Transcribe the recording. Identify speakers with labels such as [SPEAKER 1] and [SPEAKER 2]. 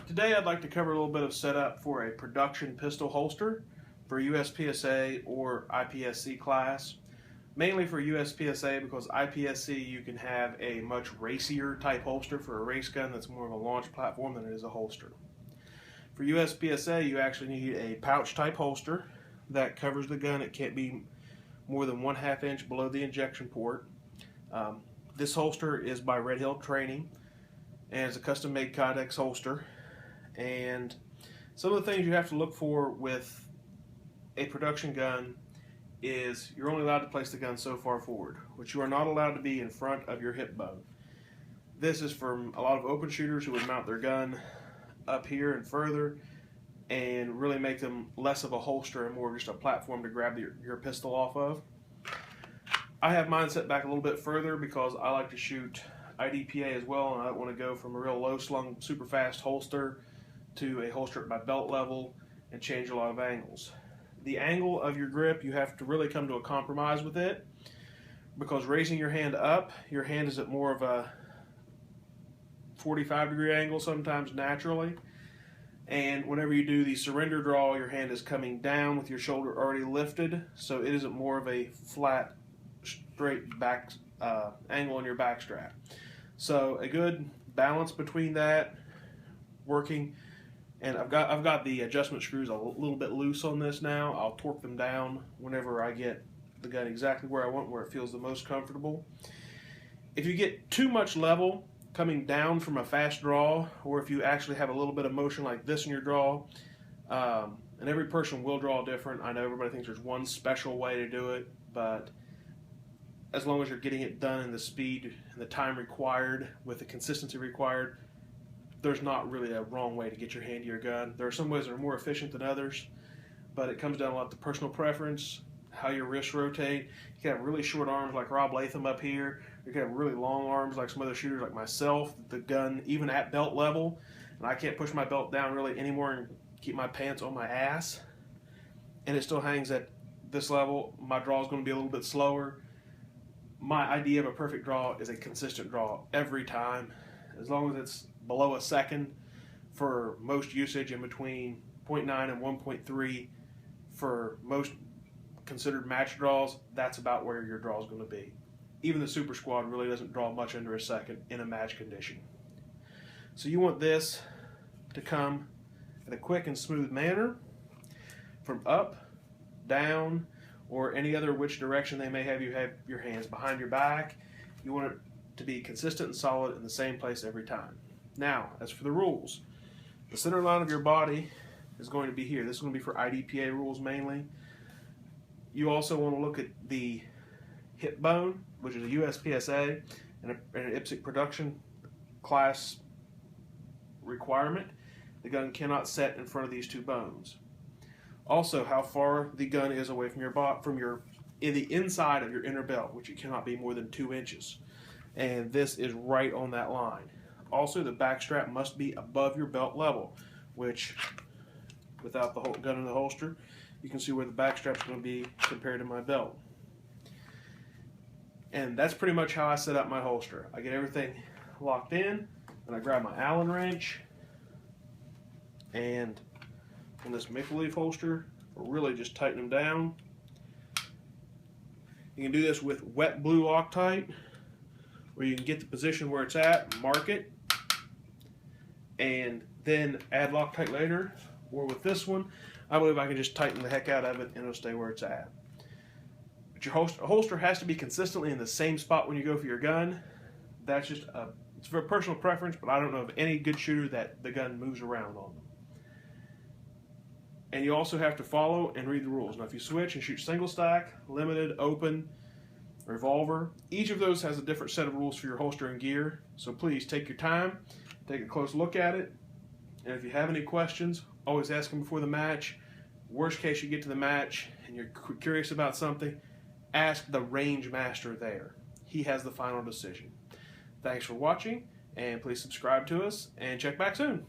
[SPEAKER 1] Today I'd like to cover a little bit of setup for a production pistol holster for USPSA or IPSC class. Mainly for USPSA because IPSC you can have a much racier type holster for a race gun that's more of a launch platform than it is a holster. For USPSA you actually need a pouch type holster that covers the gun. It can't be more than 1/2 inch below the injection port. This holster is by Red Hill Training and it's a custom made Kydex holster. And some of the things you have to look for with a production gun is you're only allowed to place the gun so far forward, which you are not allowed to be in front of your hip bone. This is from a lot of open shooters who would mount their gun up here and further and really make them less of a holster and more just a platform to grab your pistol off of. I have mine set back a little bit further because I like to shoot IDPA as well, and I don't want to go from a real low slung super fast holster to a holster at my belt level and change a lot of angles. The angle of your grip, you have to really come to a compromise with it, because raising your hand up, your hand is at more of a 45-degree angle sometimes naturally, and whenever you do the surrender draw, your hand is coming down with your shoulder already lifted, so it isn't more of a flat straight back angle on your back strap. So a good balance between that, working. And I've got the adjustment screws a little bit loose on this now. I'll torque them down whenever I get the gun exactly where I want, where it feels the most comfortable. If you get too much level coming down from a fast draw, or if you actually have a little bit of motion like this in your draw, and every person will draw different. I know everybody thinks there's one special way to do it, but as long as you're getting it done in the speed and the time required with the consistency required, there's not really a wrong way to get your hand to your gun. There are some ways that are more efficient than others, but it comes down a lot to personal preference, how your wrists rotate. You can have really short arms like Rob Latham up here. You can have really long arms like some other shooters like myself. The gun, even at belt level, and I can't push my belt down really anymore and keep my pants on my ass, and it still hangs at this level. My draw is going to be a little bit slower. My idea of a perfect draw is a consistent draw every time, as long as it's below a second for most usage, in between 0.9 and 1.3 for most considered match draws. That's about where your draw is going to be. Even the super squad really doesn't draw much under a second in a match condition. So you want this to come in a quick and smooth manner from up, down, or any other which direction they may have you have your hands behind your back. You want it to be consistent and solid in the same place every time. Now, as for the rules, the center line of your body is going to be here. This is going to be for IDPA rules mainly. You also want to look at the hip bone, which is a USPSA and an IPSC production class requirement. The gun cannot set in front of these two bones. Also, how far the gun is away from in the inside of your inner belt, which it cannot be more than 2 inches. And this is right on that line. Also, the back strap must be above your belt level, which, without the gun in the holster, you can see where the back strap is going to be compared to my belt. And that's pretty much how I set up my holster. I get everything locked in, and I grab my Allen wrench, and on this maple leaf holster, we'll really just tighten them down. You can do this with wet blue Loctite, where you can get the position where it's at, mark it, and then add Loctite later. Or with this one, I believe I can just tighten the heck out of it and it'll stay where it's at. But your holster has to be consistently in the same spot when you go for your gun. That's just it's for personal preference, but I don't know of any good shooter that the gun moves around on them. And you also have to follow and read the rules. Now if you switch and shoot single stack, limited, open, revolver, each of those has a different set of rules for your holster and gear. So please take your time, take a close look at it, and if you have any questions, always ask them before the match. Worst case, you get to the match and you're curious about something, ask the range master there. He has the final decision. Thanks for watching, and please subscribe to us and check back soon.